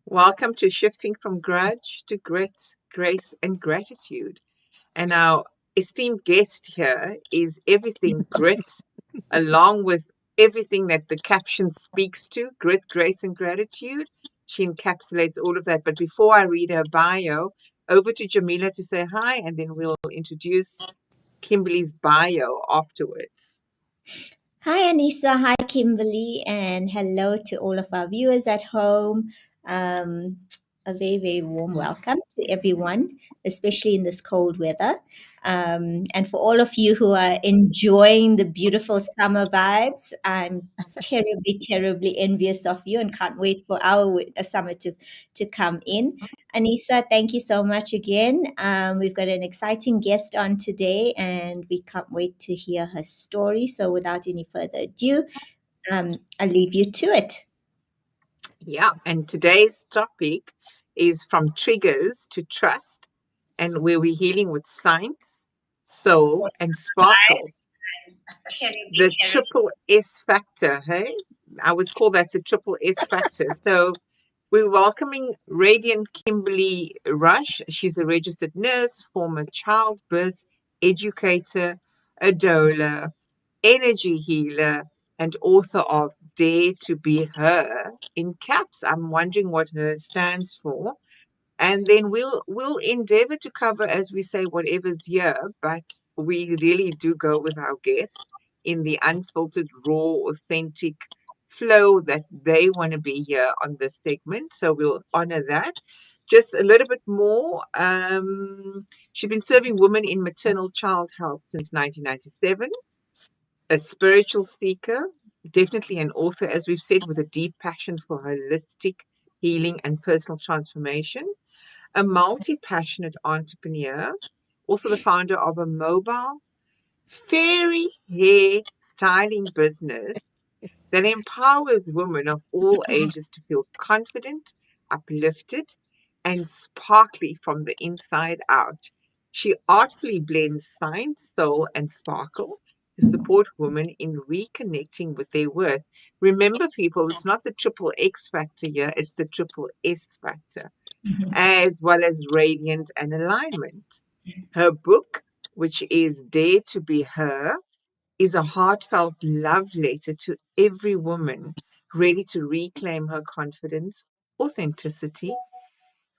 Welcome to Shifting from Grudge to Grit, Grace, and Gratitude. And our esteemed guest here is everything grit, along with everything that the caption speaks to grit, grace, and gratitude. She encapsulates all of that. But before I read her bio, over to Jamila to say hi, and then we'll introduce Kimberly's bio afterwards. Hi, Anissa. Hi, Kimberly. And hello to all of our viewers at home. A very, very warm welcome to everyone, especially in this cold weather. And for all of you who are enjoying the beautiful summer vibes, I'm terribly, terribly envious of you and can't wait for our summer to come in. Anissa, thank you so much again. We've got an exciting guest on today, and we can't wait to hear her story. So, without any further ado, I'll leave you to it. Yeah, and today's topic is from triggers to trust, and where we're healing with science, soul, and sparkle. The triple S factor, hey? I would call that the triple S factor. So we're welcoming Radiant Kimberly Rush. She's a registered nurse, former childbirth educator, a doula, energy healer, and author of Dare to Be Her in caps. I'm wondering what her stands for. And then we'll endeavor to cover, as we say, whatever's here, but we really do go with our guests in the unfiltered, raw, authentic flow that they want to be here on this segment. So we'll honor that. Just a little bit more. She's been serving women in maternal child health since 1997, a spiritual seeker, definitely an author, as we've said, with a deep passion for holistic healing and personal transformation, a multi-passionate entrepreneur, also the founder of a mobile fairy hair styling business that empowers women of all ages to feel confident, uplifted, and sparkly from the inside out. She artfully blends science, soul, and sparkle to support women in reconnecting with their worth. Remember, people, it's not the triple X factor here, it's the triple S factor, as well as radiant and alignment. Her book, which is Dare to Be Her, is a heartfelt love letter to every woman ready to reclaim her confidence, authenticity,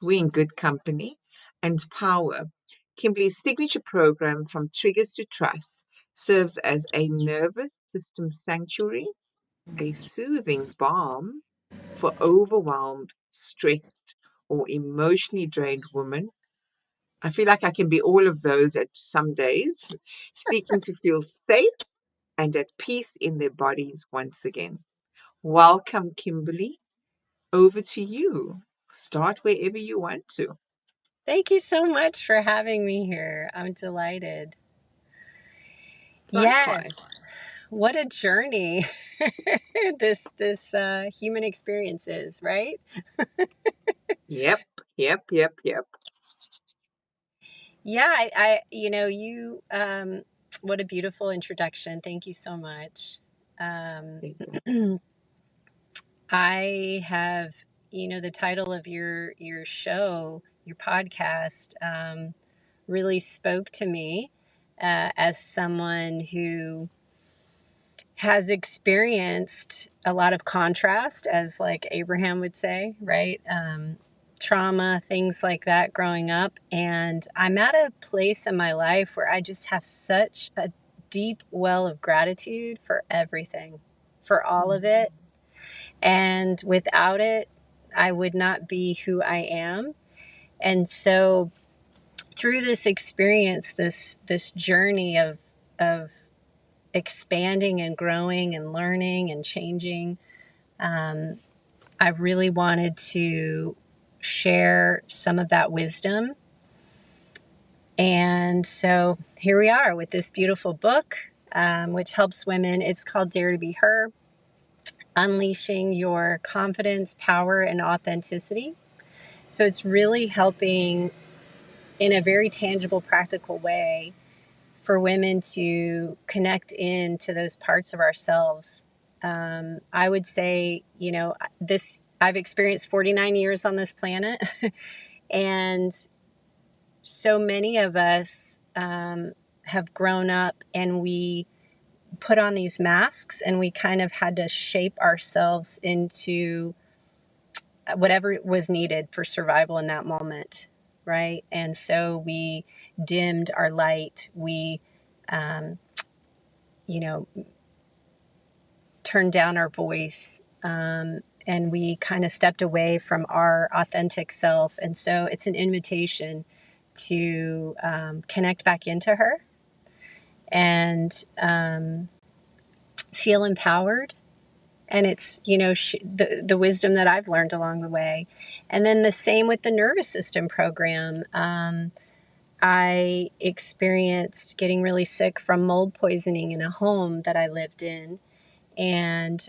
we in good company, and power. Kimberly's signature program, From Triggers to Trust, serves as a nervous system sanctuary, a soothing balm for overwhelmed, stressed, or emotionally drained women. I feel like I can be all of those at some days, seeking to feel safe and at peace in their bodies once again. Welcome, Kimberly. Over to you. Start wherever you want to. Thank you so much for having me here. I'm delighted. Likewise. Yes. What a journey this human experience is, right? Yep, yep. Yeah, I you what a beautiful introduction. Thank you so much. Um Thank you. I have, the title of your show, your podcast, really spoke to me as someone who has experienced a lot of contrast, as like Abraham would say, right? Trauma, things like that growing up. And I'm at a place in my life where I just have such a deep well of gratitude for everything, for all of it. And without it, I would not be who I am. And so through this experience, this journey of expanding and growing and learning and changing, I really wanted to share some of that wisdom. And so here we are with this beautiful book, which helps women. It's called Dare to Be Her, Unleashing Your Confidence, Power, and Authenticity. So it's really helping in a very tangible, practical way for women to connect in to those parts of ourselves I would say, I've experienced 49 years on this planet, and so many of us have grown up and we put on these masks and we kind of had to shape ourselves into whatever was needed for survival in that moment, right? And so we dimmed our light. We, um, turned down our voice, and we kind of stepped away from our authentic self. And so it's an invitation to connect back into her and feel empowered. And it's, the wisdom that I've learned along the way. And then the same with the nervous system program. I experienced getting really sick from mold poisoning in a home that I lived in. And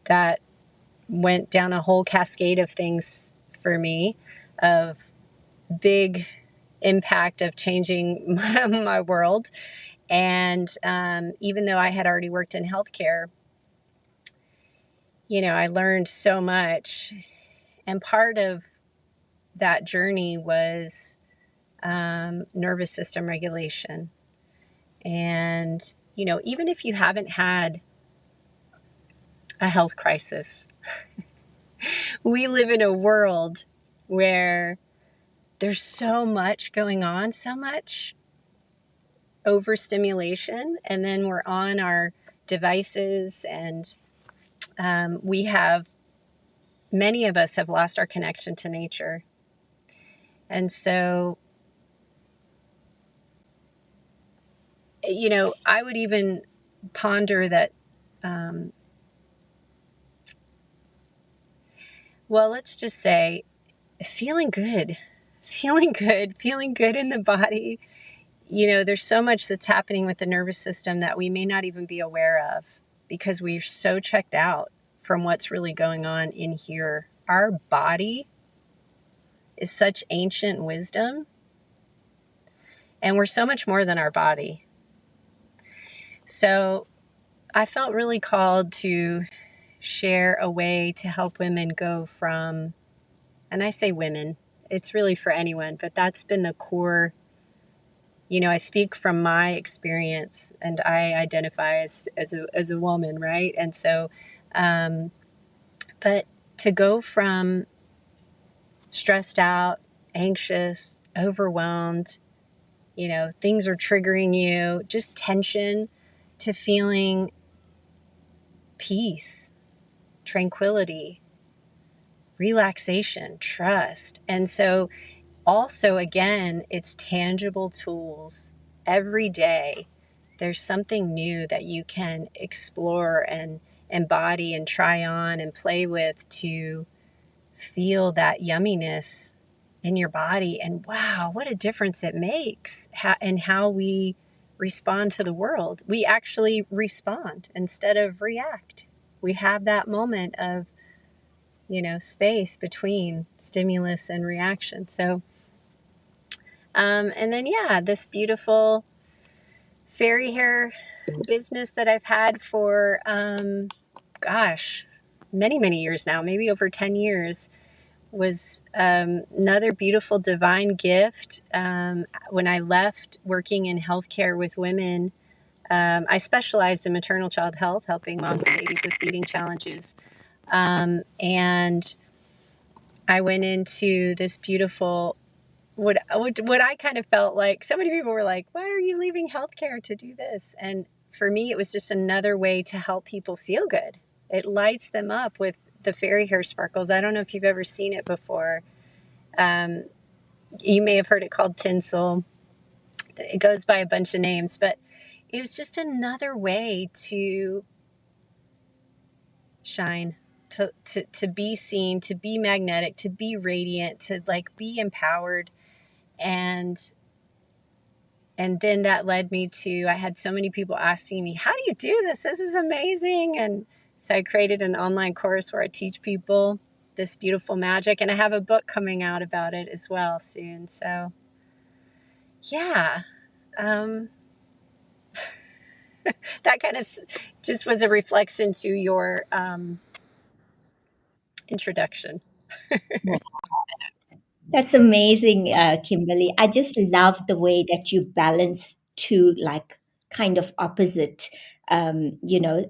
that went down a whole cascade of things for me, of big impact of changing my world. And even though I had already worked in healthcare, I learned so much. And part of that journey was nervous system regulation. And, even if you haven't had a health crisis, we live in a world where there's so much going on, so much overstimulation, and then we're on our devices, and many of us have lost our connection to nature. And so, I would even ponder that, let's just say feeling good, feeling good in the body. There's so much that's happening with the nervous system that we may not even be aware of because we're so checked out from what's really going on in here. Our body is such ancient wisdom, and we're so much more than our body. So I felt really called to share a way to help women go from, and I say women, it's really for anyone, but that's been the core. I speak from my experience, and I identify as a woman, right? And so, but to go from stressed out, anxious, overwhelmed, things are triggering you, just tension, to feeling peace, tranquility, relaxation, trust. And so also, again, it's tangible tools every day. There's something new that you can explore and embody and try on and play with to feel that yumminess in your body. And wow, what a difference it makes and how we respond to the world. We actually respond instead of react. We have that moment of, space between stimulus and reaction. So, and then, this beautiful fairy hair business that I've had for, many, many years now, maybe over 10 years, was another beautiful divine gift. When I left working in healthcare with women, I specialized in maternal child health, helping moms and babies with feeding challenges. And I went into this beautiful, what I kind of felt like, so many people were like, why are you leaving healthcare to do this? And for me, it was just another way to help people feel good. It lights them up with the fairy hair sparkles. I don't know if you've ever seen it before. You may have heard it called tinsel. It goes by a bunch of names, but it was just another way to shine, to be seen, to be magnetic, to be radiant, to be empowered. And then that led me to, I had so many people asking me, how do you do this? This is amazing. And so I created an online course where I teach people this beautiful magic. And I have a book coming out about it as well soon. So, yeah. That kind of just was a reflection to your introduction. That's amazing, Kimberly. I just love the way that you balance two like kind of opposite,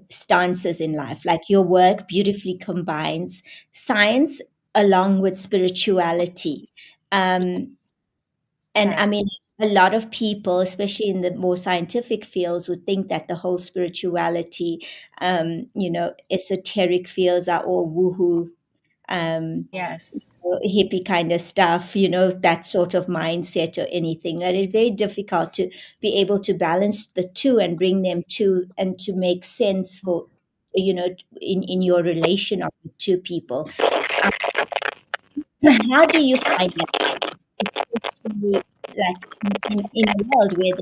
stances in life. Like your work beautifully combines science along with spirituality. Um, and I Right. mean, a lot of people, especially in the more scientific fields, would think that the whole spirituality, esoteric fields are all woohoo. Um, Yes. Hippie kind of stuff, that sort of mindset or anything. And it's very difficult to be able to balance the two and bring them to and to make sense for, in your relation of the two people. Um, how do you find that balance, especially like in a world where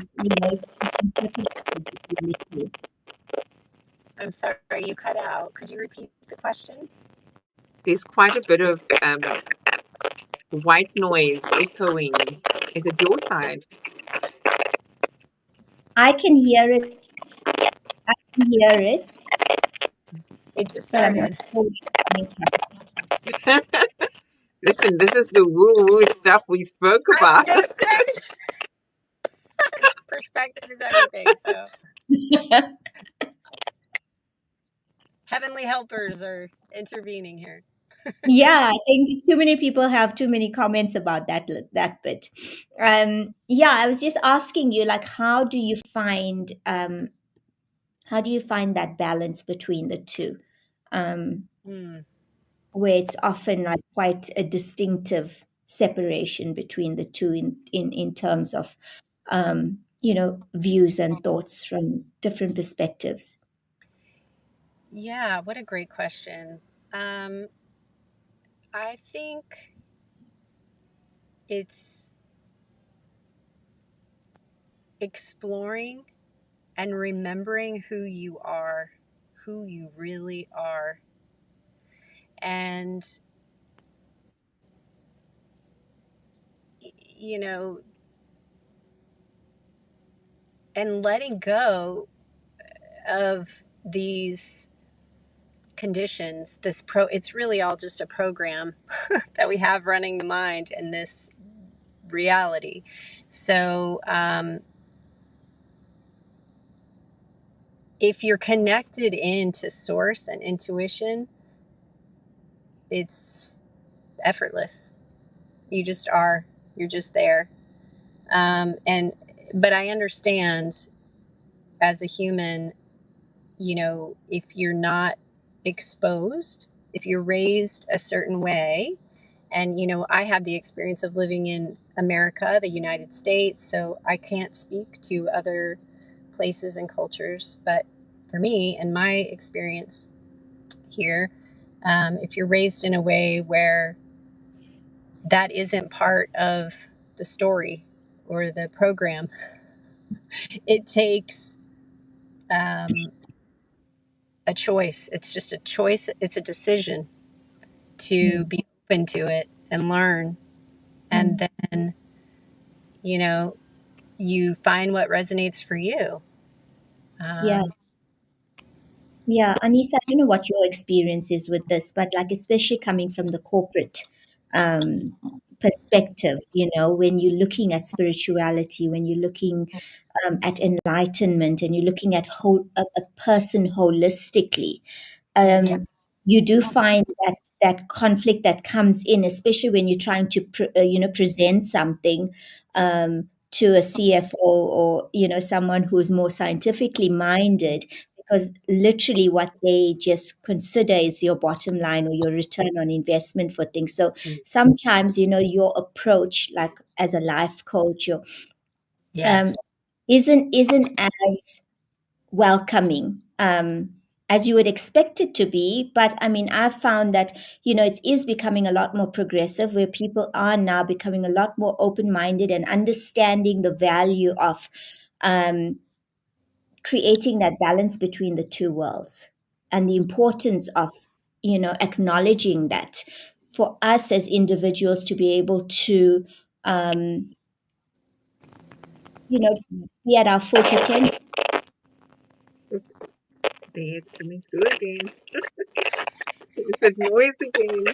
it's difficult between the two? I'm sorry, you cut out. Could you repeat the question? There's quite a bit of white noise echoing. Is it your side? I can hear it. I can hear it, It just but I'm not started. sure where it's coming from. Listen, this is the woo-woo stuff we spoke I was about. gonna say perspective is everything. So heavenly helpers are intervening here. Yeah, I think too many people have too many comments about that bit. Yeah, I was just asking you, like, how do you find that balance between the two, um, Hmm. where it's often like quite a distinctive separation between the two in terms of views and thoughts from different perspectives. Yeah, what a great question. Um, I think it's exploring and remembering who you really are, and you know, and letting go of these conditions. It's really all just a program that we have running the mind in this reality. So, if you're connected into source and intuition, it's effortless. You just are. You're just there. And but I understand as a human, if you're not exposed, if you're raised a certain way, and I have the experience of living in America, the United States, so I can't speak to other places and cultures, but for me and my experience here, if you're raised in a way where that isn't part of the story or the program, it takes um, a choice. It's just a choice. It's a decision to Mm, be open to it and learn. And mm. then, you know, you find what resonates for you. Yeah. Um, Yeah, Anissa, I don't know what your experience is with this, but like especially coming from the corporate um, perspective, when you're looking at spirituality, when you're looking at enlightenment, and you're looking at a person holistically, yeah. um, you do find that conflict that comes in, especially when you're trying to present something to a CFO, or someone who's more scientifically minded, because literally what they just consider is your bottom line or your return on investment for things. So Mm, sometimes your approach, like as a life coach, or um, Yes. isn't as welcoming as you would expect it to be. But I mean, I've found that it is becoming a lot more progressive, where people are now becoming a lot more open-minded and understanding the value of um, creating that balance between the two worlds, and the importance of acknowledging that for us as individuals to be able to um, you know be at our full potential. See, it's coming through again. It's that noise again.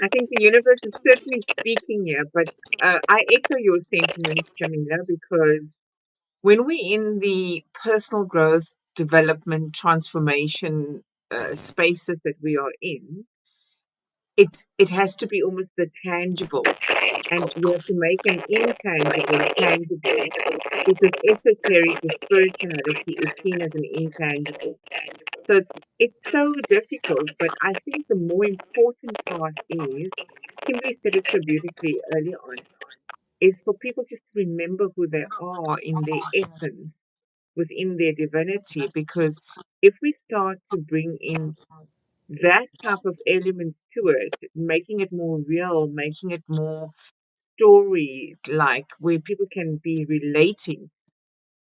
I think the universe is certainly speaking here, but I echo your sentiments, Jamila, because when we're in the personal growth, development, transformation spaces that we are in, it has to be almost the tangible, and we have to make an intangible tangible because esoteric or spirituality is seen as an intangible. So it's so difficult, but I think the more important part is, Kimberly said it so beautifully earlier on, is for people just to remember who they are in their essence, within their divinity, because if we start to bring in that type of element to it, making it more real, making it more story like, where people can be relating.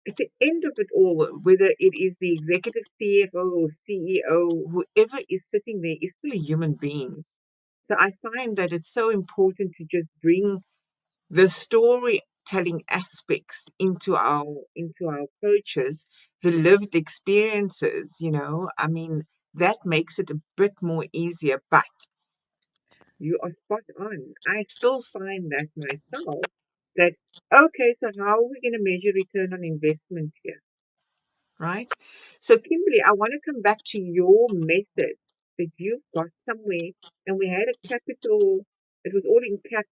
At the end of it all, whether it is the executive CFO or CEO, whoever is sitting there is still a human being. So I find that it's so important to just bring the storytelling aspects into our approaches, the lived experiences, I mean, that makes it a bit more easier. But you are spot on. I still find that myself, that okay, so how are we going to measure return on investment here? Right? So Kimberly, I want to come back to your method that you've got somewhere, and we had a capital, it was all in caps,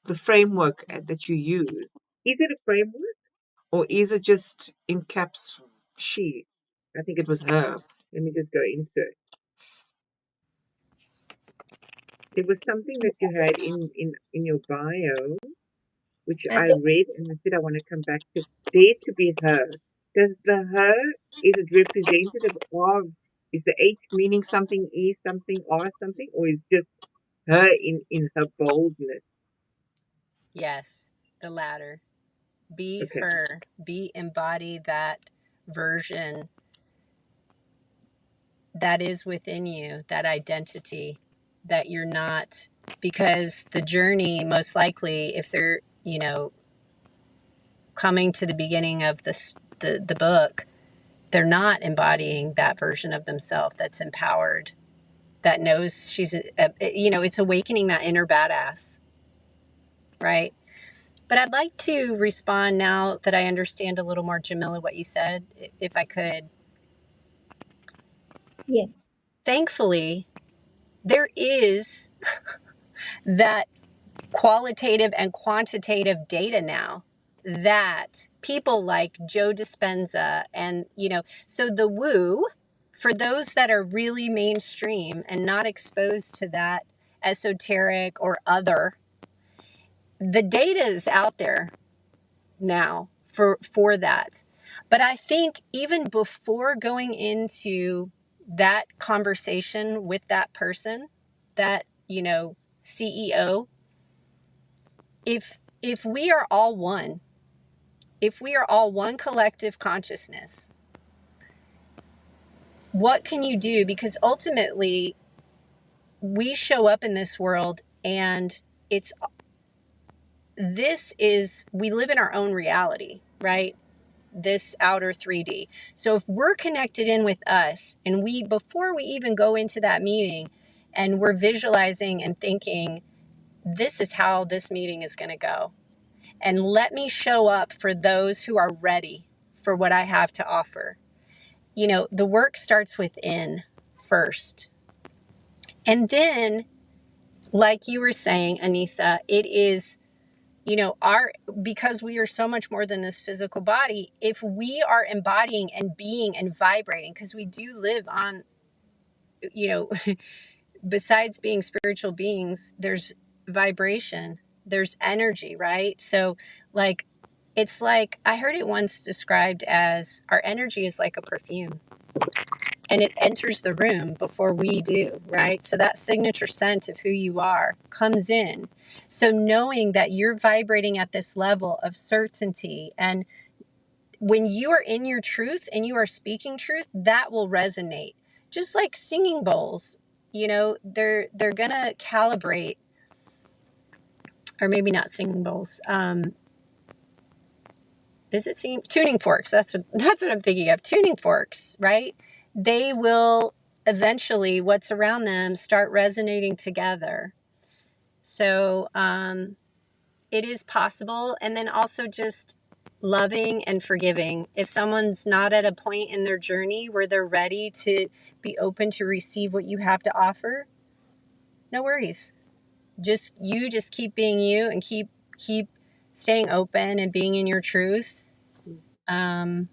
the framework that you use. Is it a framework or is it just in caps she? I think it was her. Let me just go into it. There was something that you had in your bio, which Uh, I read and I said I want to come back to. Dare to be her. Does the her, is it representative of, is the H meaning something, E something, R something, or is just her in her boldness? Yes, the latter. Be Okay. her. Be embody that version that is within you, that identity that you're not, because the journey, most likely, if they're, coming to the beginning of the book, they're not embodying that version of themselves that's empowered, that knows it's awakening that inner badass, right? But I'd like to respond now that I understand a little more, Jamila, what you said, if I could. yeah. Thankfully, there is that qualitative and quantitative data now that people like Joe Dispenza and, so the woo, for those that are really mainstream and not exposed to that esoteric or other, the data is out there now for that. But I think even before going into that conversation with that person, that, CEO, if we are all one, if we are all one collective consciousness, what can you do? Because ultimately we show up in this world, and it's we live in our own reality, right? This outer 3D. So if we're connected in with us, and before we even go into that meeting, and we're visualizing and thinking, this is how this meeting is going to go, and let me show up for those who are ready for what I have to offer. The work starts within first. And then, like you were saying, Anissa, it is, because we are so much more than this physical body, if we are embodying and being and vibrating, because we do live on, you know, besides being spiritual beings, there's vibration, there's energy, right? So, like, it's like, I heard it once described as our energy is like a perfume, and it enters the room before we do, right? So that signature scent of who you are comes in. So knowing that you're vibrating at this level of certainty, and when you are in your truth and you are speaking truth, that will resonate. Just like singing bowls, they're gonna calibrate, or maybe not singing bowls. Is it singing? Tuning forks? That's what I'm thinking of. Tuning forks, right? they will eventually, what's around them, start resonating together. So it is possible. And then also just loving and forgiving. If someone's not at a point in their journey where they're ready to be open to receive what you have to offer, no worries. Just keep being you and keep staying open and being in your truth. Um,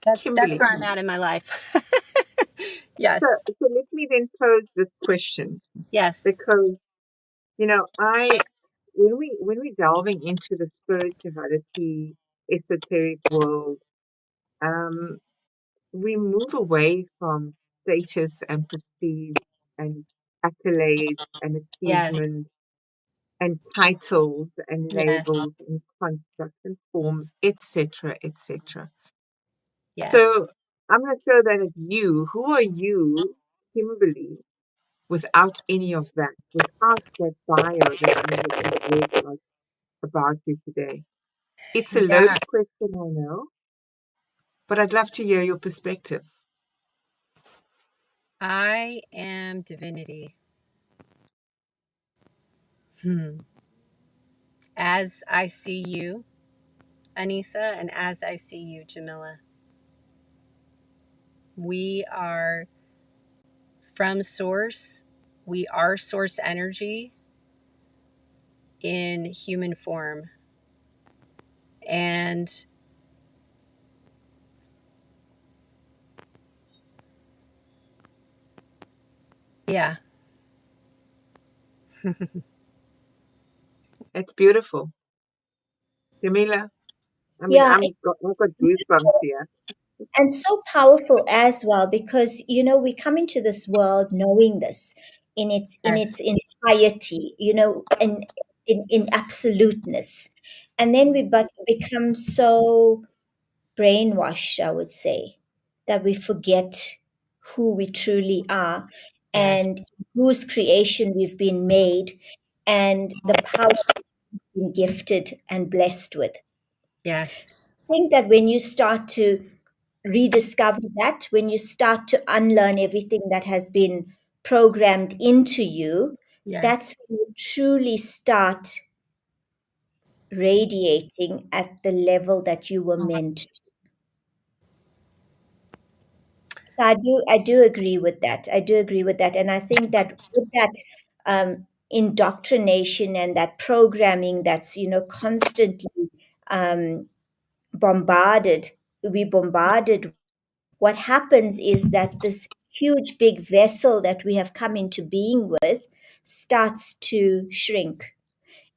that's Kimberly, where I'm at in my life. so, Yes. so let me then pose this question Yes. because, you know, when we're delving into the spirituality, esoteric world, um, we move away from status and prestige and accolades and Yes. achievement and titles and Yes. labels and constructs and forms, etc., etc. Yes. So I'm going to throw that at you. Who are you, Kimberly, without any of that, without that bio that you have just read us about you today? It's a Yeah. loaded question, I know, but I'd love to hear your perspective. I am divinity. Hmm. As I see you, Anissa, and as I see you, Jamila, we are from source. We are source energy in human form. And yeah, It's beautiful. Jamila, I mean, Yeah, I've got goosebumps here. and so powerful as well because we come into this world knowing this in its yes, entirety, in absoluteness, and then we become so brainwashed, I would say, that we forget who we truly are yes, and whose creation we've been made and the power we've been gifted and blessed with. yes, I think that when you start to rediscover that, when you start to unlearn everything that has been programmed into you, yes. that's when you truly start radiating at the level that you were meant to. So I do agree with that. I do agree with that. And I think that with that indoctrination and that programming that's, constantly um, bombarded, we bombarded. What happens is that this huge big vessel that we have come into being with starts to shrink,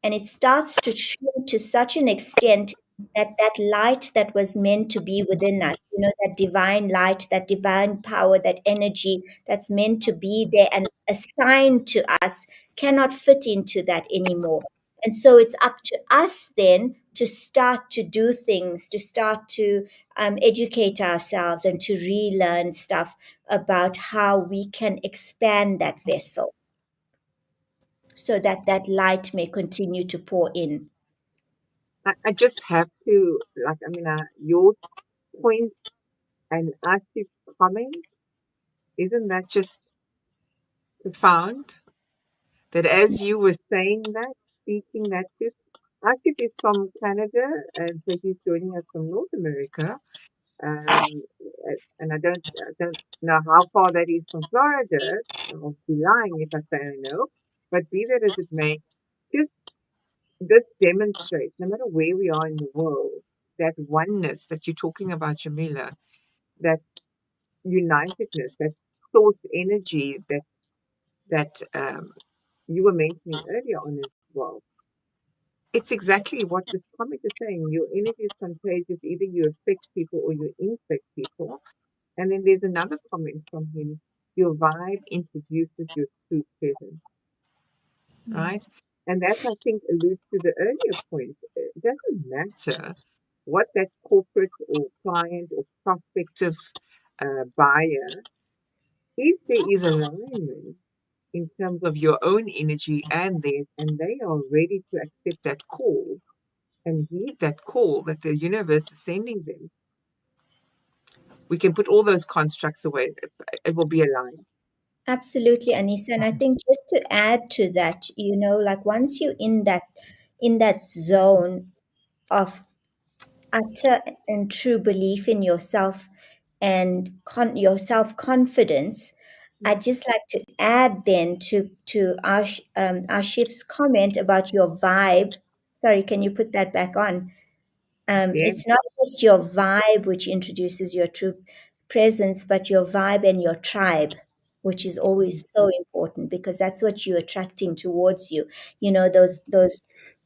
and it starts to shrink to such an extent that that light that was meant to be within us, that divine light, that divine power, that energy that's meant to be there and assigned to us, cannot fit into that anymore. And so it's up to us then to start to do things, to start to educate ourselves and to relearn stuff about how we can expand that vessel so that that light may continue to pour in. I just have to, like, I mean, your point and Ash's comment, isn't that just profound? That as you were saying that, speaking that truth, Ashif is from Canada, and so he's joining us from North America. And I don't know how far that is from Florida. I'll be lying if I say I know. But be that as it may, just this demonstrates, no matter where we are in the world, that oneness that you're talking about, Jamila, that unitedness, that source energy that you were mentioning earlier on as well. It's exactly what this comic is saying. Your energy is contagious. Either you affect people or you infect people. And then there's another comment from him. Your vibe introduces your true presence, right? And that, I think, alludes to the earlier point. It doesn't matter what that corporate or client or prospective buyer, if there is alignment in terms of your own energy and theirs, and they are ready to accept that call and heed that call that the universe is sending them, we can put all those constructs away. It will be aligned. Absolutely, Anissa. And I think just to add to that, like once you're in that zone of utter and true belief in yourself and your self confidence, I'd just like to add then to Ashif's comment about your vibe. Sorry, can you put that back on? Yeah. It's not just your vibe which introduces your true presence, but your vibe and your tribe, which is always so important because that's what you're attracting towards you.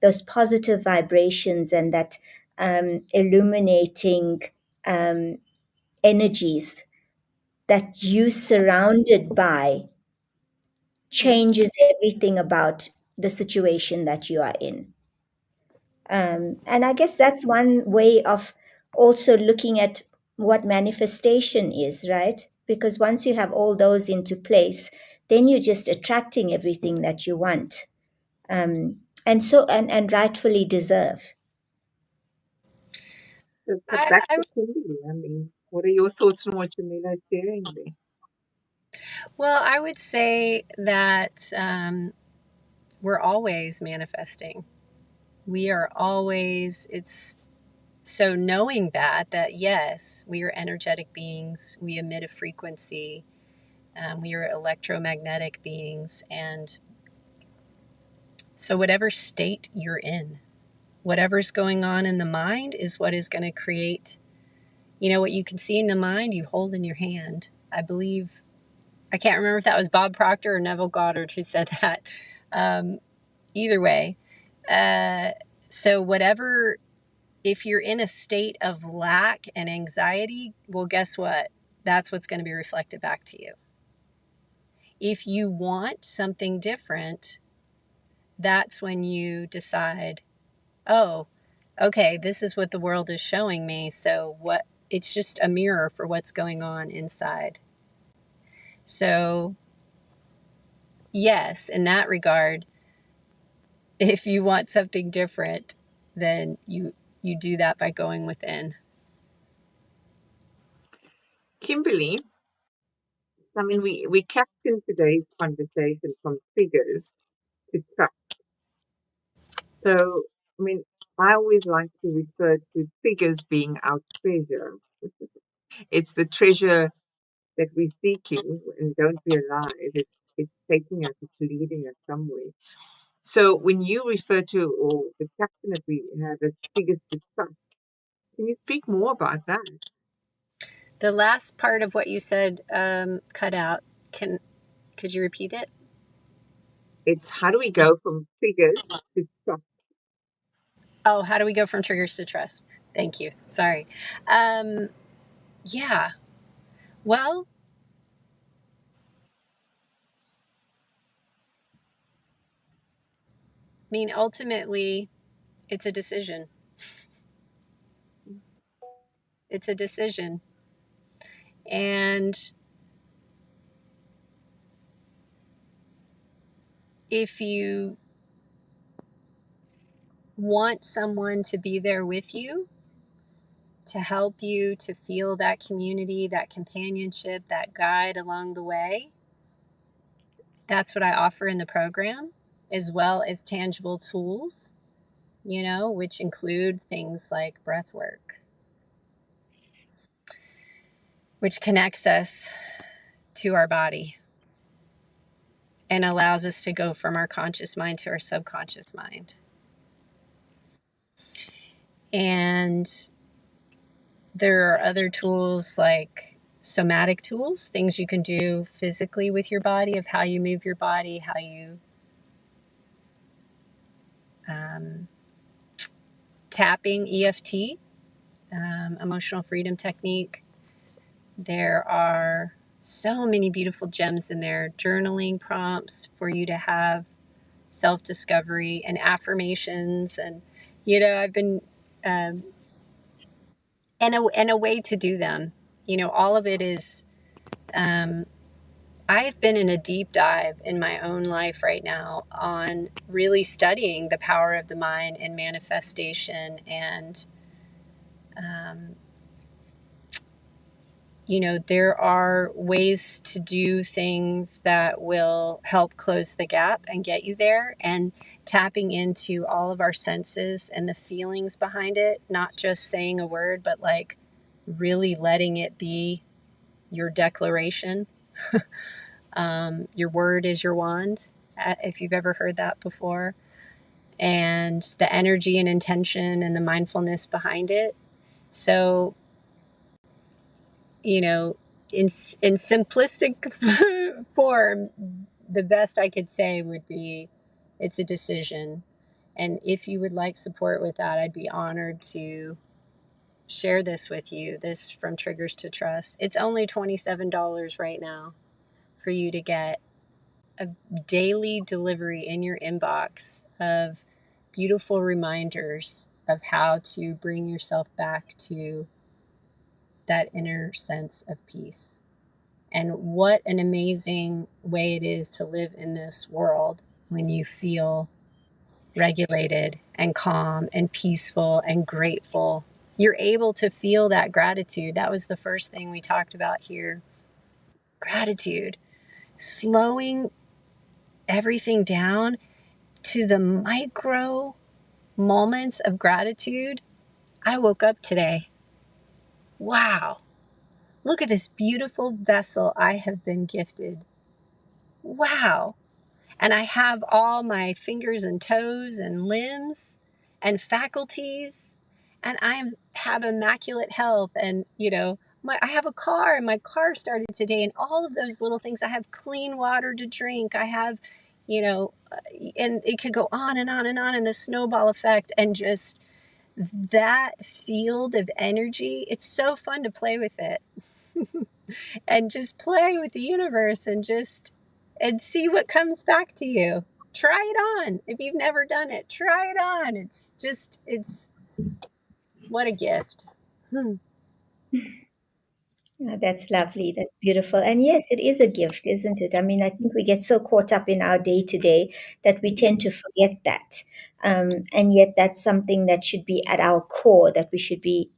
Those positive vibrations and that illuminating um, energies that you surrounded by changes everything about the situation that you are in. And I guess that's one way of also looking at what manifestation is, right? Because once you have all those into place, then you're just attracting everything that you want, and rightfully deserve. So I, back I to Kimberly. I mean, what are your thoughts on what Jamila is sharing there? well, I would say that we're always manifesting. We are always. It's so knowing that yes, we are energetic beings. We emit a frequency. We are electromagnetic beings, and so whatever state you're in, whatever's going on in the mind is what is going to create. What you can see in the mind, you hold in your hand. I believe, I can't remember if that was Bob Proctor or Neville Goddard who said that. Either way. Uh, so, whatever, if you're in a state of lack and anxiety, well, guess what? That's what's going to be reflected back to you. If you want something different, that's when you decide, oh, okay, this is what the world is showing me. So, what? It's just a mirror for what's going on inside. So, yes, in that regard, if you want something different, then you do that by going within. Kimberly, I mean, we captioned today's conversation from figures to trust. So, I mean, I always like to refer to figures being our treasure. It's the treasure that we're seeking and don't realize it's taking us, it's leading us somewhere. So when you refer to, or the caption that we have as figures to trust, can you speak more about that? The last part of what you said cut out. Could you repeat it? It's how do we go from figures to trust? Oh, how do we go from triggers to trust? Thank you. Sorry. Um, yeah. Well, I mean, ultimately, it's a decision. It's a decision. And if you want someone to be there with you, to help you to feel that community, that companionship, that guide along the way, that's what I offer in the program, as well as tangible tools, which include things like breath work, which connects us to our body and allows us to go from our conscious mind to our subconscious mind. And there are other tools like somatic tools, things you can do physically with your body, of how you move your body, how you um, tapping, EFT, emotional freedom technique. There are so many beautiful gems in there, journaling prompts for you to have self-discovery and affirmations. And, I've been, and a way to do them. All of it is, I've been in a deep dive in my own life right now on really studying the power of the mind and manifestation and there are ways to do things that will help close the gap and get you there, and tapping into all of our senses and the feelings behind it, not just saying a word, but like really letting it be your declaration. Your word is your wand, if you've ever heard that before, and the energy and intention and the mindfulness behind it. So, in simplistic form, the best I could say would be it's a decision. And if you would like support with that, I'd be honored to share this with you. This From Triggers to Trust. It's only $27 right now for you to get a daily delivery in your inbox of beautiful reminders of how to bring yourself back to that inner sense of peace. And what an amazing way it is to live in this world when you feel regulated and calm and peaceful and grateful. You're able to feel that gratitude. That was the first thing we talked about here. Gratitude. Slowing everything down to the micro moments of gratitude. I woke up today. Wow. Look at this beautiful vessel I have been gifted. Wow. And I have all my fingers and toes and limbs and faculties, and have immaculate health. And I have a car, and my car started today, and all of those little things. I have clean water to drink. I have, and it could go on and on and on, and the snowball effect, and just that field of energy. It's so fun to play with it. And just play with the universe, and see what comes back to you. Try it on. If you've never done it, try it on. It's what a gift. That's lovely. That's beautiful. And yes, it is a gift, isn't it? I mean, I think we get so caught up in our day to day that we tend to forget that. And yet, that's something that should be at our core, that we should be,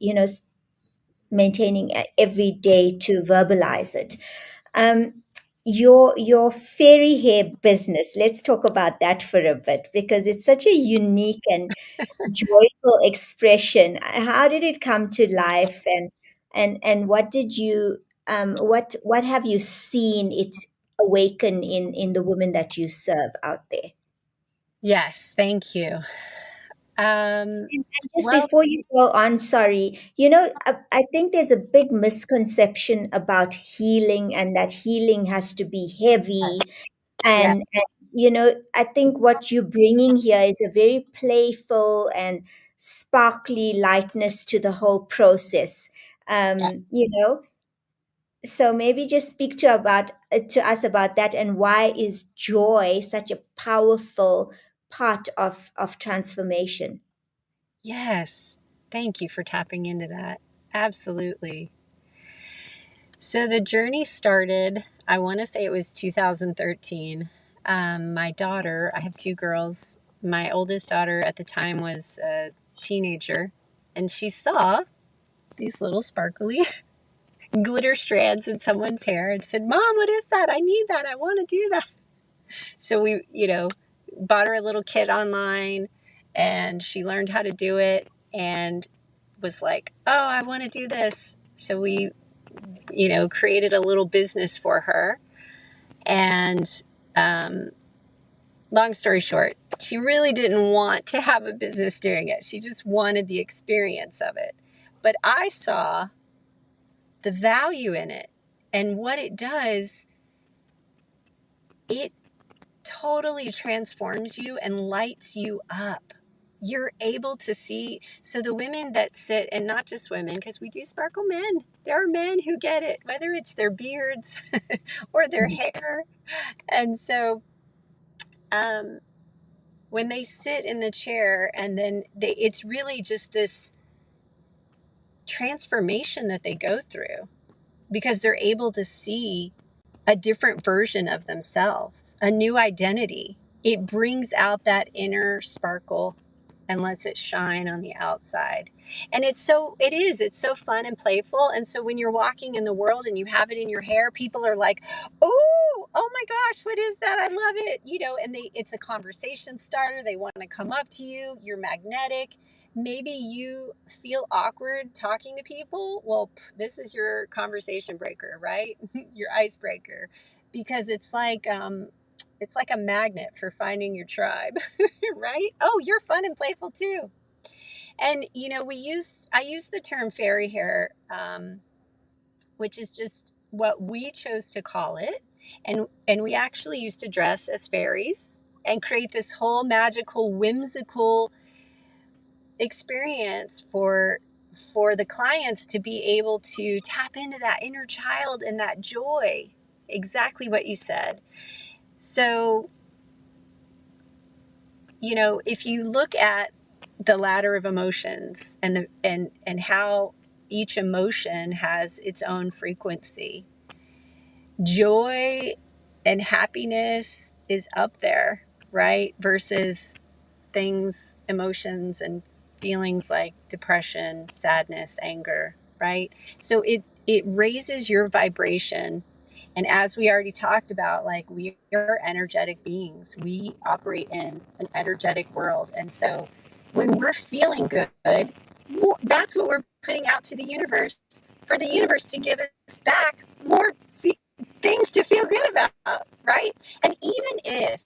maintaining every day to verbalize it. Um, your fairy hair business. Let's talk about that for a bit, because it's such a unique and joyful expression. How did it come to life, and what did you what have you seen it awaken in the women that you serve out there? Yes, thank you. And just Well, before you go on, sorry, I think there's a big misconception about healing, and that healing has to be heavy. yeah, And I think what you're bringing here is a very playful and sparkly lightness to the whole process. So maybe just speak to us about that, and why is joy such a powerful part of transformation? yes. Thank you for tapping into that. Absolutely. So the journey started, I want to say it was 2013. My daughter, I have two girls. My oldest daughter at the time was a teenager, and she saw these little sparkly glitter strands in someone's hair and said, "Mom, what is that? I need that. I want to do that." So we, bought her a little kit online, and she learned how to do it and was like, "Oh, I want to do this." So we, created a little business for her. And long story short, she really didn't want to have a business doing it. She just wanted the experience of it. But I saw the value in it, and what it does. It totally transforms you and lights you up. You're able to see. So the women that sit, and not just women, because we do sparkle men. There are men who get it, whether it's their beards or their hair. And so um, when they sit in the chair, and then it's really just this transformation that they go through, because they're able to see a different version of themselves, a new identity. It brings out that inner sparkle and lets it shine on the outside. And it's so fun and playful. And so when you're walking in the world and you have it in your hair, people are like, oh my gosh, what is that? I love it. And it's a conversation starter. They want to come up to you. You're magnetic. Maybe you feel awkward talking to people. Well, this is your conversation breaker, right? Your icebreaker, because it's like a magnet for finding your tribe, right? Oh, you're fun and playful too. And I use the term fairy hair, which is just what we chose to call it, and we actually used to dress as fairies and create this whole magical, whimsical experience for the clients to be able to tap into that inner child and that joy. Exactly what you said. So, if you look at the ladder of emotions and how each emotion has its own frequency, joy and happiness is up there, right? Versus emotions and feelings like depression, sadness, anger, right? So it raises your vibration. And as we already talked about, like, we are energetic beings. We operate in an energetic world. And so when we're feeling good, that's what we're putting out to the universe, for the universe to give us back more things to feel good about, right? And even if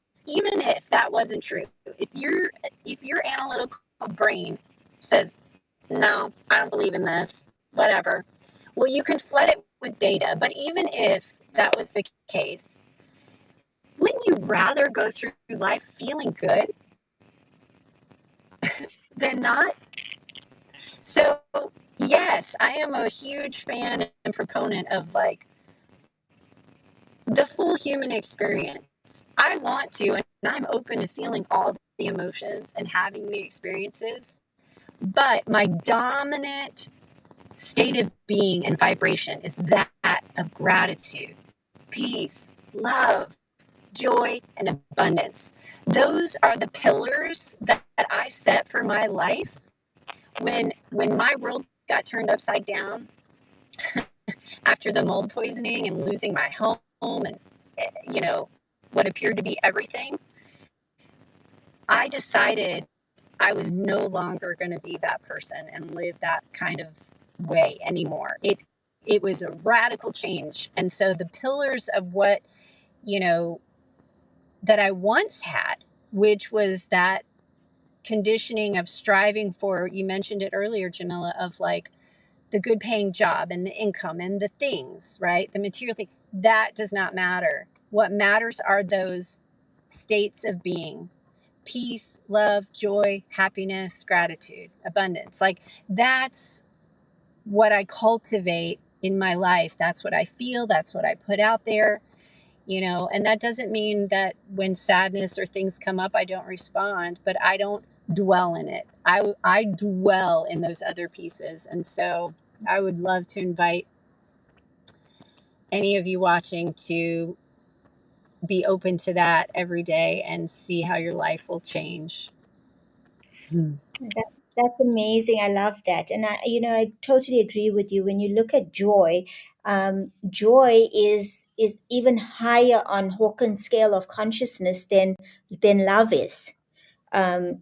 that wasn't true, if your analytical brain says, no, I don't believe in this, whatever, well, you can flood it with data. But even if that was the case, wouldn't you rather go through life feeling good than not? So, yes, I am a huge fan and proponent of, like, the full human experience. I want to, and I'm open to feeling all the emotions and having the experiences. But my dominant state of being and vibration is that of gratitude, peace, love, joy, and abundance. Those are the pillars that I set for my life. When my world got turned upside down after the mold poisoning and losing my home and what appeared to be everything, I decided I was no longer going to be that person and live that kind of way anymore. It was a radical change. And so the pillars of what, that I once had, which was that conditioning of striving for, you mentioned it earlier, Jamila, of like the good paying job and the income and the things, right? The material thing, that does not matter. What matters are those states of being: peace, love, joy, happiness, gratitude, abundance. Like, that's what I cultivate in my life. That's what I feel. That's what I put out there, and that doesn't mean that when sadness or things come up, I don't respond, but I don't dwell in it. I dwell in those other pieces. And so I would love to invite any of you watching to be open to that every day and see how your life will change. That, that's amazing. I love that. And I totally agree with you. When you look at joy, joy is even higher on Hawkins' scale of consciousness than love is. So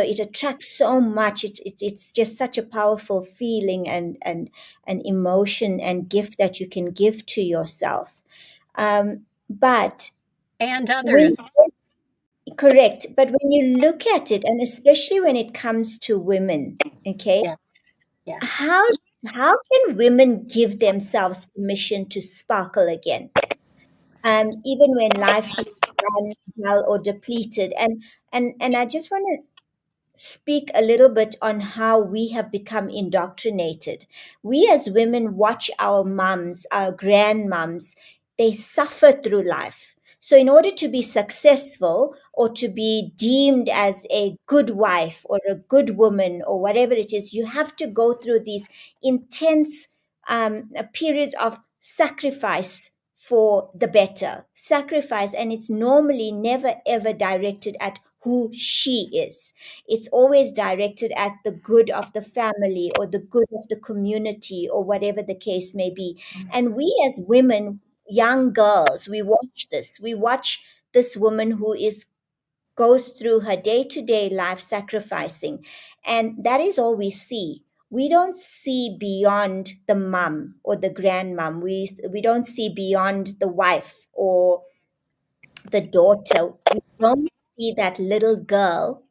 it attracts so much. It's just such a powerful feeling and an emotion and gift that you can give to yourself. But And when others. Correct. But when you look at it, and especially when it comes to women, okay, Yeah. Yeah. how how can women give themselves permission to sparkle again? Even when life feels done, dull, or depleted. And I just want to speak a little bit on how we have become indoctrinated. We as women watch our mums, our grandmoms, they suffer through life. So, in order to be successful or to be deemed as a good wife or a good woman or whatever it is, you have to go through these intense periods of sacrifice for the better sacrifice, and it's normally never ever directed at who she is. It's always directed at the good of the family or the good of the community or whatever the case may be. And we as women, young girls, we watch this woman who is goes through her day-to-day life sacrificing, and that is all we see. We don't see beyond the mum or the grandmom. We don't see beyond the wife or the daughter. We don't see that little girl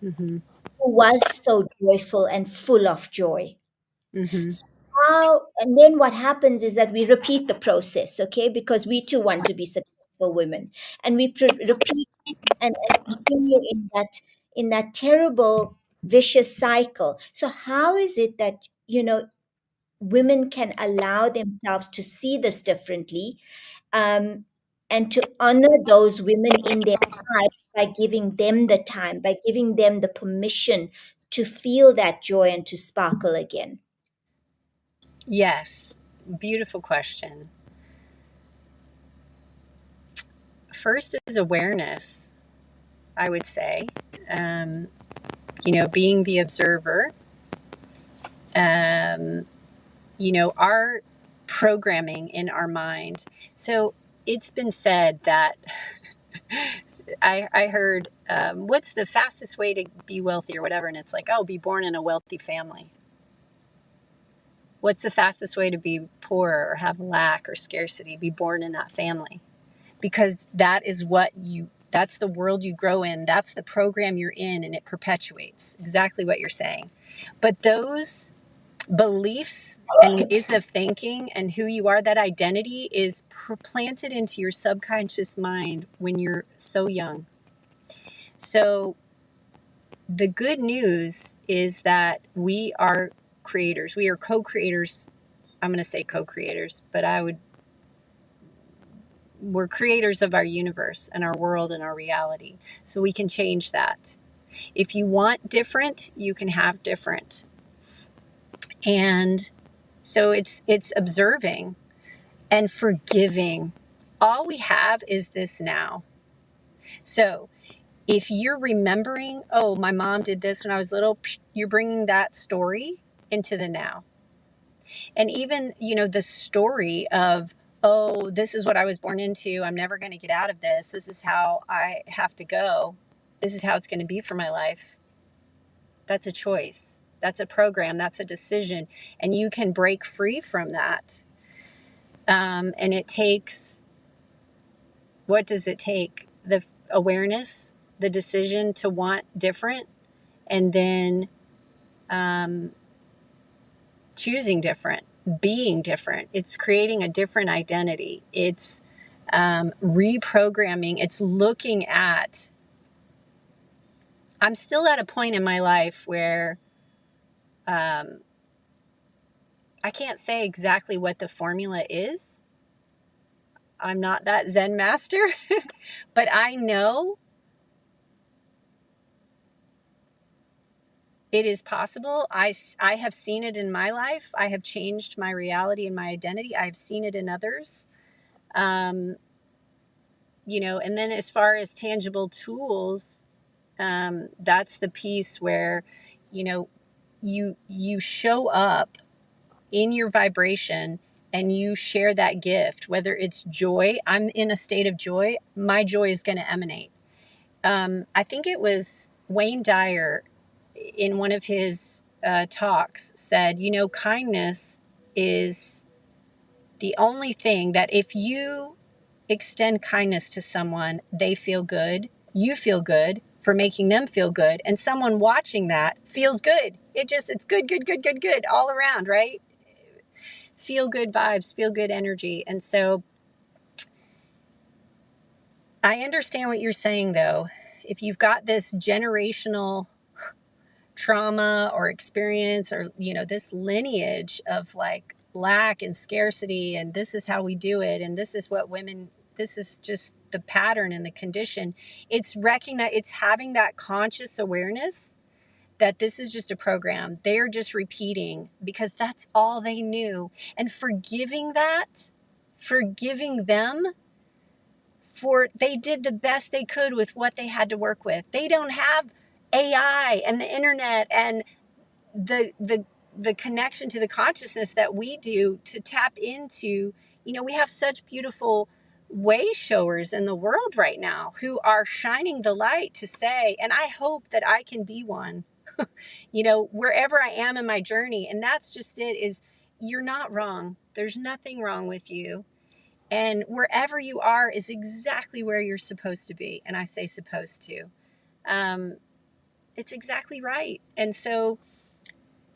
Mm-hmm. who was so joyful and full of joy. Mm-hmm. So how, and then what happens is that we repeat the process, okay? Because we too want to be successful women, and we repeat and continue in that terrible vicious cycle. So how is it that women can allow themselves to see this differently, um, and to honor those women in their life by giving them the time, by giving them the permission to feel that joy and to sparkle again? Yes. Beautiful question. First is awareness, I would say. Um, being the observer, um, our programming in our mind. So it's been said that I heard, what's the fastest way to be wealthy or whatever? And it's like, oh, be born in a wealthy family. What's the fastest way to be poor or have lack or scarcity? Be born in that family. Because that's the world you grow in. That's the program you're in, and it perpetuates exactly what you're saying. But those beliefs and ways of thinking and who you are, that identity is planted into your subconscious mind when you're so young. So the good news is that we are creators. We are co-creators. I'm going to say co-creators, but we're creators of our universe and our world and our reality. So we can change that. If you want different, you can have different. And so it's observing and forgiving. All we have is this now. So if you're remembering, oh, my mom did this when I was little, you're bringing that story into the now. And even, the story of, oh, this is what I was born into. I'm never going to get out of this. This is how I have to go. This is how it's going to be for my life. That's a choice. That's a program. That's a decision. And you can break free from that. And it takes, what does it take? The awareness, the decision to want different, and then choosing different, being different. It's creating a different identity. It's reprogramming. It's looking at, I'm still at a point in my life where I can't say exactly what the formula is. I'm not that Zen master, but I know it is possible. I have seen it in my life. I have changed my reality and my identity. I have seen it in others. And then as far as tangible tools, that's the piece where, you show up in your vibration and you share that gift, whether it's joy. I'm in a state of joy. My joy is going to emanate. I think it was Wayne Dyer in one of his talks said, kindness is the only thing that if you extend kindness to someone, they feel good, you feel good for making them feel good, and someone watching that feels good. It's good, good, good, good, good all around, right? Feel good vibes, feel good energy. And so I understand what you're saying, though. If you've got this generational trauma or experience, or this lineage of like lack and scarcity, and this is how we do it, and this is what women, this is just the pattern and the condition, it's having that conscious awareness that this is just a program. They're just repeating because that's all they knew, and forgiving that, forgiving them for they did the best they could with what they had to work with. They don't have AI and the internet and the connection to the consciousness that we do to tap into. We have such beautiful way showers in the world right now who are shining the light to say, and I hope that I can be one, wherever I am in my journey. And that's just it, is you're not wrong. There's nothing wrong with you. And wherever you are is exactly where you're supposed to be. And I say supposed to. It's exactly right. And so,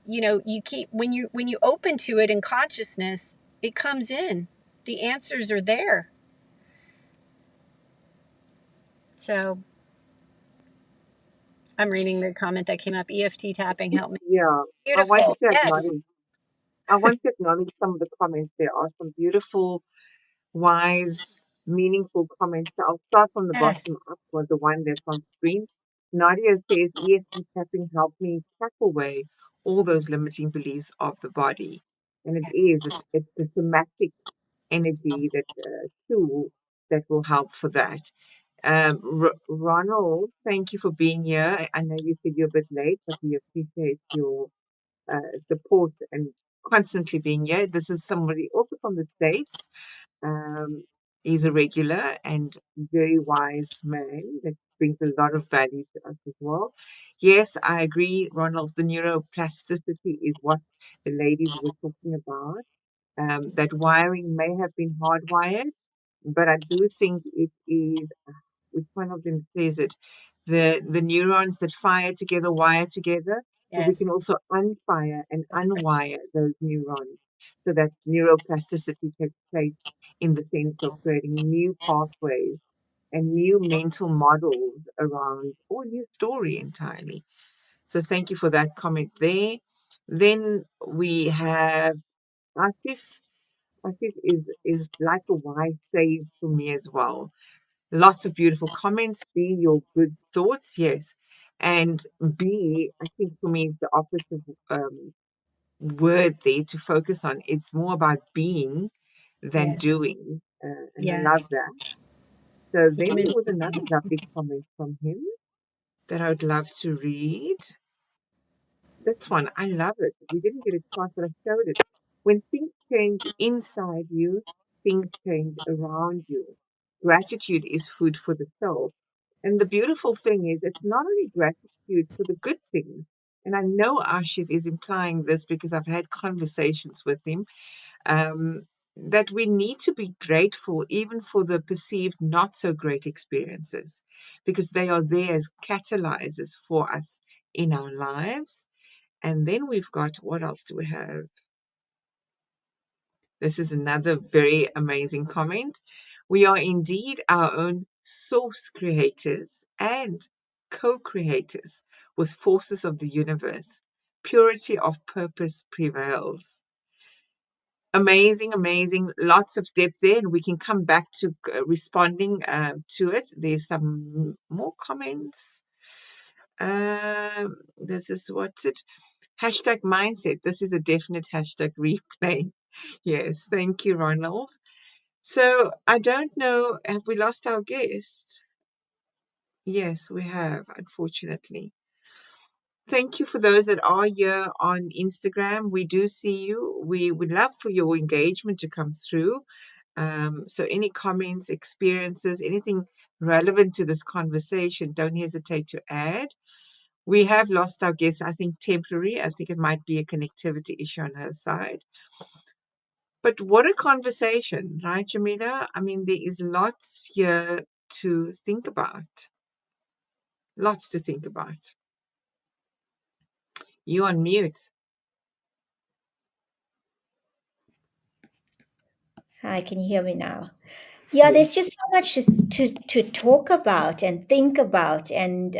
you keep, when you open to it in consciousness, it comes in. The answers are there. So I'm reading the comment that came up. EFT tapping helped me. Yeah, I wanted Beautiful. to Yes. acknowledge. I want to acknowledge some of the comments. There are some beautiful, wise, meaningful comments. So I'll start from the Yes. bottom up, or the one that's on screen. Nadia says, EFT tapping helped me tap away all those limiting beliefs of the body. And it is, it's the somatic energy, that tool that will help for that. Ronald, thank you for being here. I know you said you're a bit late, but we appreciate your support and constantly being here. This is somebody also from the States. Um, he's a regular and very wise man that brings a lot of value to us as well. Yes, I agree, Ronald. The neuroplasticity is what the ladies were talking about. That wiring may have been hardwired, but I do think it is, which one of them says it? The neurons that fire together wire together, but we Yes. can also unfire and unwire those neurons so that neuroplasticity takes place in the sense of creating new pathways and new mental models around, or a new story entirely. So thank you for that comment there. Then we have Asif. Asif is like a wise sage for me as well. Lots of beautiful comments. B, your good thoughts, yes. And B, I think for me, it's the operative word there to focus on. It's more about being than Yes. doing. And I love Yes. that. So then Human there was another being. lovely comment from him that I would love to read. This one, I love it. We didn't get a chance, but I showed it. When things change inside you, things change around you. Gratitude is food for the soul. And the beautiful thing is, it's not only gratitude for the good things. And I know Ashif is implying this because I've had conversations with him, um, that we need to be grateful even for the perceived not so great experiences, because they are there as catalyzers for us in our lives. And then we've got, what else do we have? This is another very amazing comment. We are indeed our own source creators and co-creators with forces of the universe. Purity of purpose prevails. Amazing, amazing. Lots of depth there, and we can come back to responding to it. There's some more comments. This is what's it? Hashtag mindset. This is a definite hashtag replay. Yes, thank you, Ronald. So I don't know, have we lost our guest? Yes, we have, unfortunately. Thank you for those that are here on Instagram. We do see you. We would love for your engagement to come through. So any comments, experiences, anything relevant to this conversation, don't hesitate to add. We have lost our guest, I think, temporary. I think it might be a connectivity issue on her side. But what a conversation, right, Jamila? I mean, there is lots here to think about. Lots to think about. You on mute. Hi, can you hear me now? Yeah, Yes. there's just so much to talk about and think about and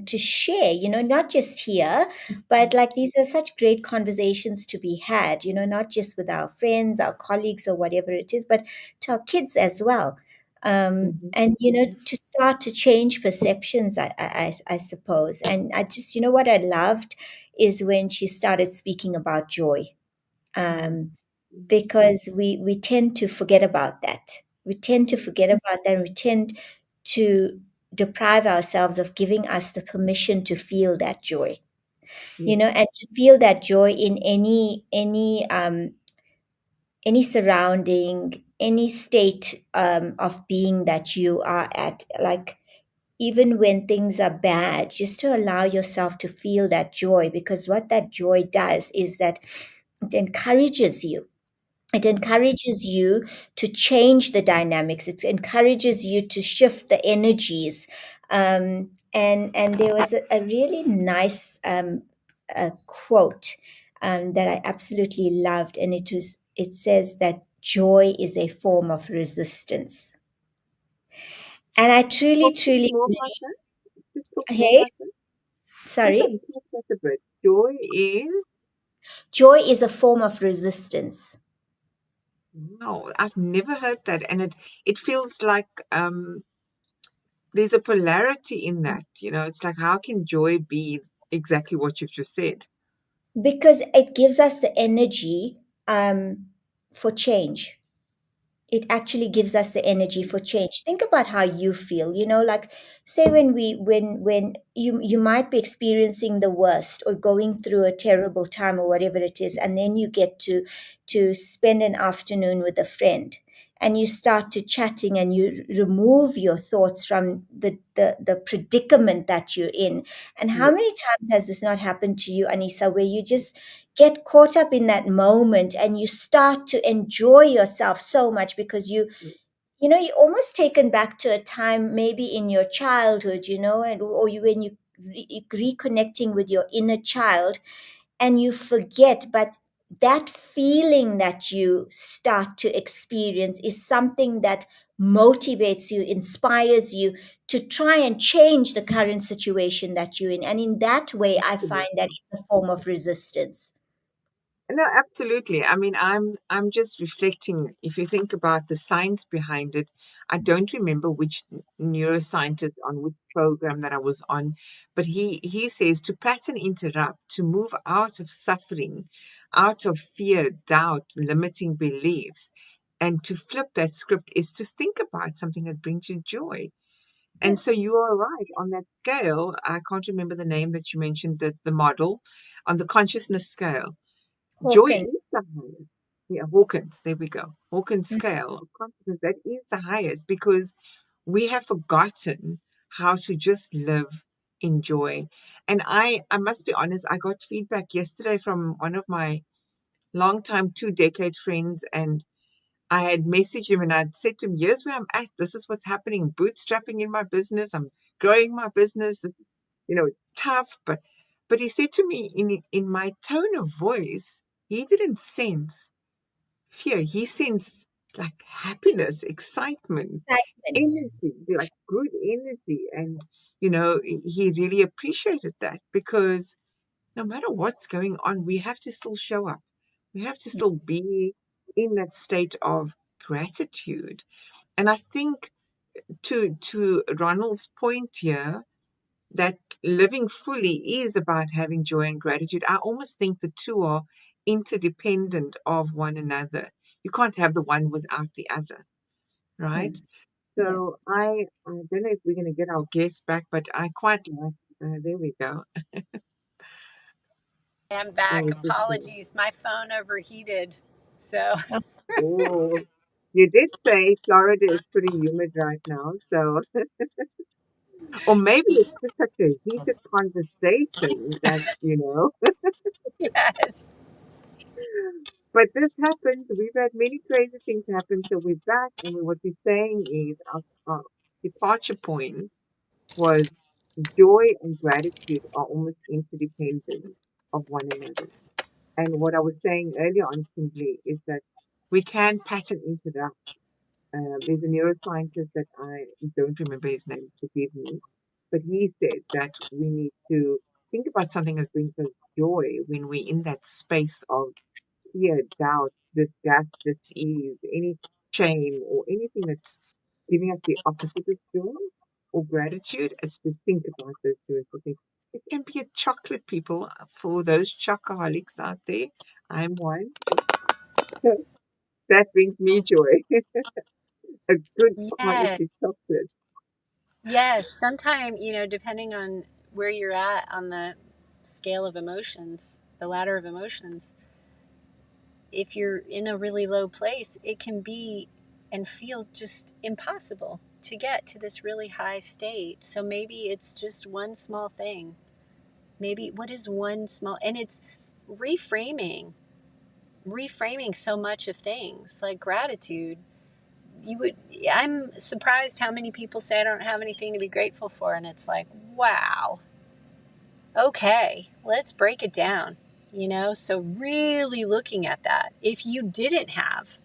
to share, not just here, but like these are such great conversations to be had, not just with our friends, our colleagues, or whatever it is, but to our kids as well. Mhm. And to start to change perceptions, I suppose. And I just, what I loved is when she started speaking about joy. because we tend to forget about that. We tend to forget about that, and we tend to deprive ourselves of giving us the permission to feel that joy, Yeah. and to feel that joy in any surrounding, any state of being that you are at, like even when things are bad, just to allow yourself to feel that joy, because what that joy does is that it encourages you. It encourages you to change the dynamics. It encourages you to shift the energies. And there was a really nice quote that I absolutely loved, and it says that joy is a form of resistance. And I truly, Talk to me truly more about believe. that. Just talk more Hey, about that. sorry. Awesome. Talk that a bit. Joy is, Joy is a form of resistance. wow, I've never heard that. And it feels like there's a polarity in that. It's like, how can joy be exactly what you've just said? Because it gives us the energy for change. It actually gives us the energy for change. Think about how you feel, like, say when you might be experiencing the worst or going through a terrible time or whatever it is, and then you get to spend an afternoon with a friend, and you start to chatting, and you remove your thoughts from the predicament that you're in. And how Yeah. many times has this not happened to you, Anissa, where you just get caught up in that moment, and you start to enjoy yourself so much, because you're almost taken back to a time maybe in your childhood, and or when you reconnecting with your inner child, and you forget. But that feeling that you start to experience is something that motivates you, inspires you to try and change the current situation that you're in. And in that way, I find that it's a form of resistance. No, absolutely. I mean, I'm just reflecting. If you think about the science behind it, I don't remember which neuroscientist on which program that I was on, but he says to pattern interrupt, to move out of suffering, out of fear, doubt, limiting beliefs, and to flip that script is to think about something that brings you joy. Yeah, And so you are right on that scale. I can't remember the name that you mentioned, the model on the consciousness scale. Joy Hawkins. is the highest. Yeah, Hawkins, there we go. Hawkins scale of consciousness, that is the highest because we have forgotten how to just live in joy. And I must be honest, I got feedback yesterday from one of my longtime 2-decade friends, and I had messaged him and I'd said to him, here's where I'm at. This is what's happening. Bootstrapping in my business. I'm growing my business. It's tough, but he said to me in my tone of voice, he didn't sense fear. He sensed like happiness, excitement, Excitement. energy, like good energy. And he really appreciated that because no matter what's going on, we have to still show up. We have to still be in that state of gratitude. And I think to Ronald's point here, that living fully is about having joy and gratitude. I almost think the two are interdependent of one another. You can't have the one without the other, right? Mm. Yeah. So I don't know if we're going to get our guests back, but I quite like. There we go. I'm I back. was just saying. Apologies. My phone overheated. So, Oh, you did say Florida is pretty humid right now, so or maybe it's just such a heated conversation that yes. But this happens. We've had many crazy things happen, so we're back, and what we're saying is our departure point was joy and gratitude are almost interdependent of one another. And what I was saying earlier on, Kimberly, is that we can pattern into that. There's a neuroscientist that I don't remember his name, forgive me, but he said that we need to think about something that brings us joy when we're in that space of fear, doubt, disgust, dis-ease, any shame, or anything that's giving us the opposite of joy or gratitude. It's to think about those joyful things. It can be a chocolate, people, for those chocoholics out there. I'm one. That brings me joy. A good Yes. quality chocolate. Yes. Sometime, depending on where you're at on the scale of emotions, the ladder of emotions, if you're in a really low place, it can be and feel just impossible to get to this really high state. So maybe it's just one small thing. Maybe what is one small, and it's reframing, reframing so much of things like gratitude. You would, I'm surprised how many people say I don't have anything to be grateful for. And it's like, wow, okay, let's break it down. So really looking at that. If you didn't have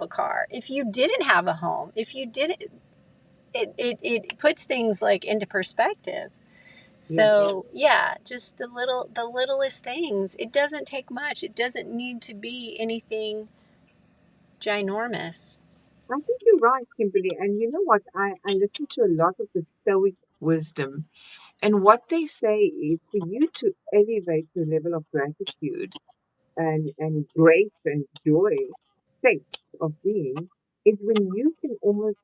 a car, if you didn't have a home, if you didn't, it puts things like into perspective. Yeah. So yeah, just the littlest things. It doesn't take much. It doesn't need to be anything ginormous. I think you're right, Kimberly. And you know what? I listen to a lot of the Stoic wisdom. And what they say is for you to elevate your level of gratitude and grace and joy, state of being, is when you can almost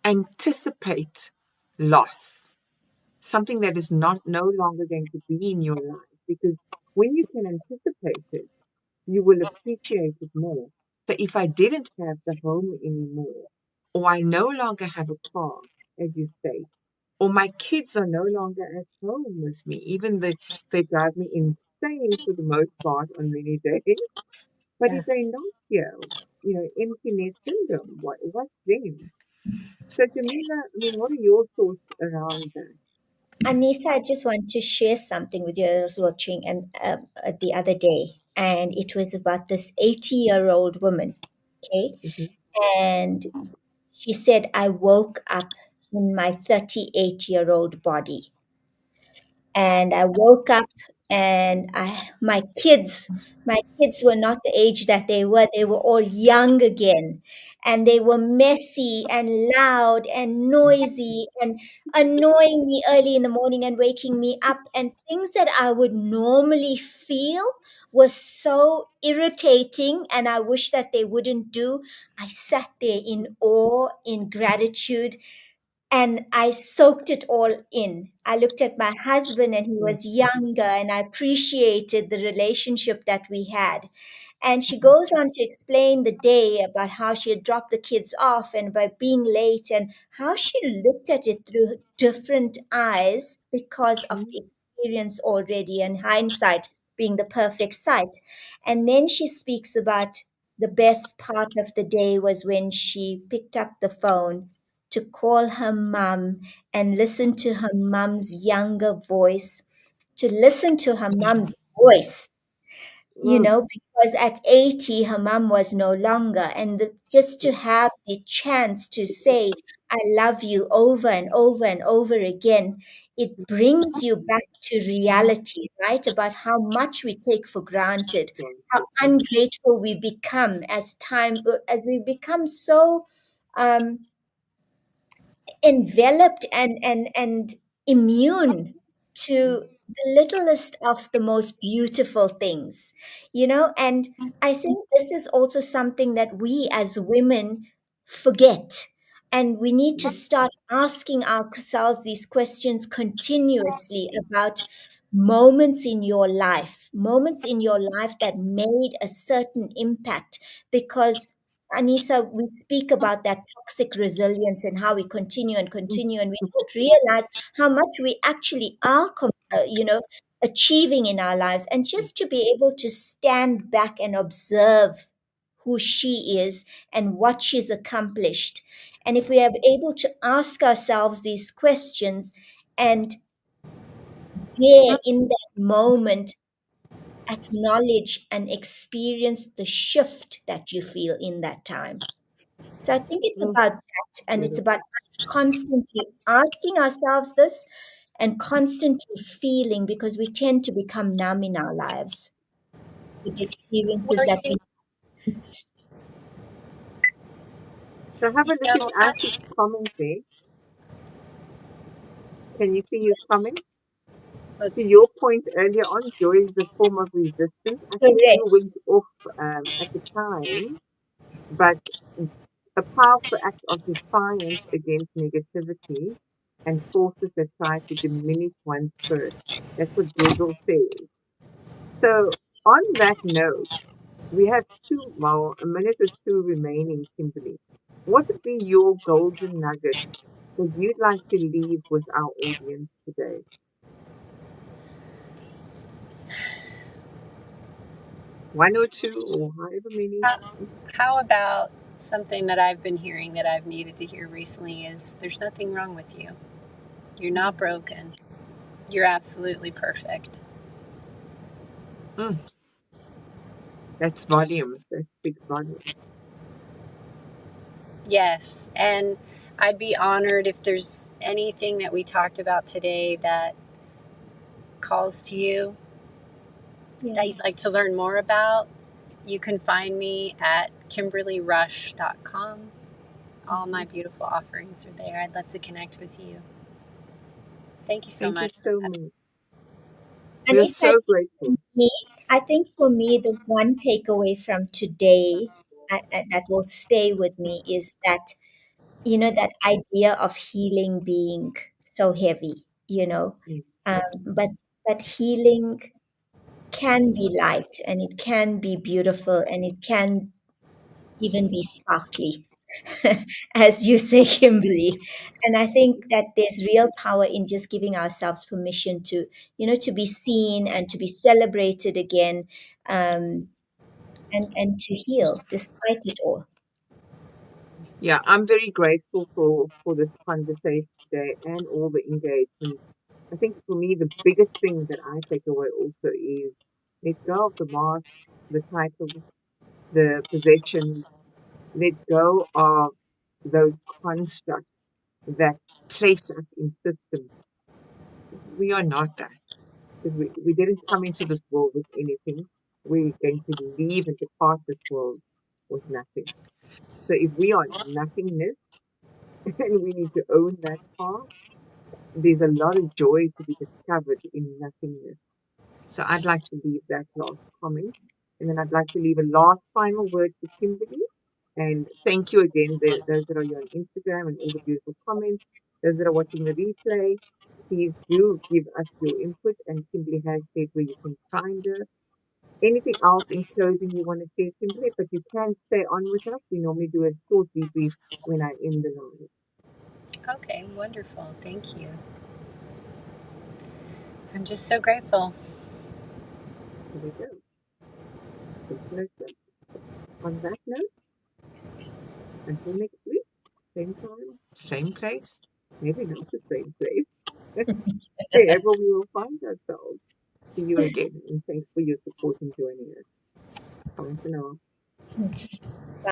anticipate loss, something that is not no longer going to be in your life. Because when you can anticipate it, you will appreciate it more. So if I didn't have the home anymore, or I no longer have a car, as you say, or my kids are no longer at home with me, even though they drive me insane for the most part on many days. But if they're not here, empty nest syndrome, what's then? So Jamila, I mean, what are your thoughts around that? Anissa, I just want to share something with you. I was watching and the other day, and it was about this 80-year-old woman. Okay, Hmm. and she said, "I woke up in my 38-year-old body." And I woke up and my kids were not the age that they were all young again, and they were messy and loud and noisy and annoying me early in the morning and waking me up, and things that I would normally feel was so irritating and I wish that they wouldn't do. I sat there in awe, in gratitude, and I soaked it all in. I looked at my husband and he was younger, and I appreciated the relationship that we had. And she goes on to explain the day about how she had dropped the kids off and by being late, and how she looked at it through different eyes because of the experience already, and hindsight being the perfect sight. And then she speaks about the best part of the day was when she picked up the phone to call her mum and listen to her mum's younger voice, to listen to her mum's voice, Mm, because at 80, her mum was no longer. And just to have the chance to say, "I love you," over and over and over again, it brings you back to reality, right? About how much we take for granted, how ungrateful we become as we become so. Um, Enveloped and immune to the littlest of the most beautiful things, and I think this is also something that we as women forget, and we need to start asking ourselves these questions continuously about moments in your life that made a certain impact. Because, Anissa, we speak about that toxic resilience and how we continue and continue, and we don't realize how much we actually are, achieving in our lives. And just to be able to stand back and observe who she is and what she's accomplished. And if we are able to ask ourselves these questions, and there in that moment acknowledge and experience the shift that you feel in that time. So I think it's mm, about that, and it's about beautiful. us constantly asking ourselves this and constantly feeling, because we tend to become numb in our lives with the experiences Well, that we. So have a look at I, Ash's comment there. Can you see his comment? To Let's. your point earlier on, joy is a form of resistance. I think you Correct. went off at the time, but a powerful act of defiance against negativity and forces that try to diminish one's spirit. That's what Google says. So, on that note, we have a minute or two remaining, Kimberly. What would be your golden nugget that you'd like to leave with our audience today? One or two, or however many. How, how about something that I've been hearing that I've needed to hear recently is there's nothing wrong with you. You're not broken. You're absolutely perfect. Mm, that's volumes. That speaks volumes. Yes. And I'd be honored if there's anything that we talked about today that calls to you Yeah. that you'd like to learn more about. You can find me at kimberlyrush.com. All my Mhm. beautiful offerings are there. I'd love to connect with you. Thank you so Thank you much. so much. We are Anissa, so grateful. me, I think for me, the one takeaway from today that will stay with me is that, that idea of healing being so heavy, Mm. um, but healing can be light and it can be beautiful and it can even be sparkly, as you say, Kimberly. And I think that there's real power in just giving ourselves permission to, to be seen and to be celebrated again, um, and to heal despite it all. Yeah, I'm very grateful for this conversation today and all the engagement. I think for me, the biggest thing that I take away also is let go of the mask, the titles, the possessions, let go of those constructs that place us in systems. We are not that. Because we didn't come into this world with anything. We're going to leave and depart this world with nothing. So if we are nothingness and we need to own that part, there's a lot of joy to be discovered in nothingness. So I'd like to leave that last comment. And then I'd like to leave a last final word to Kimberly. And thank you again, those that are here on Instagram and all the beautiful comments. Those that are watching the replay, please do give us your input. And Kimberly has said where you can find her. Anything else in closing you want to say, Kimberly? But you can stay on with us. We normally do a short debrief when I end the live. Okay, wonderful. Thank you. I'm just so grateful. Here we go. Simple as that. On that note, until next week, same time, same place. Maybe not the same place. Wherever we will find ourselves. See you again, and thanks for your support in joining us. Bye for now.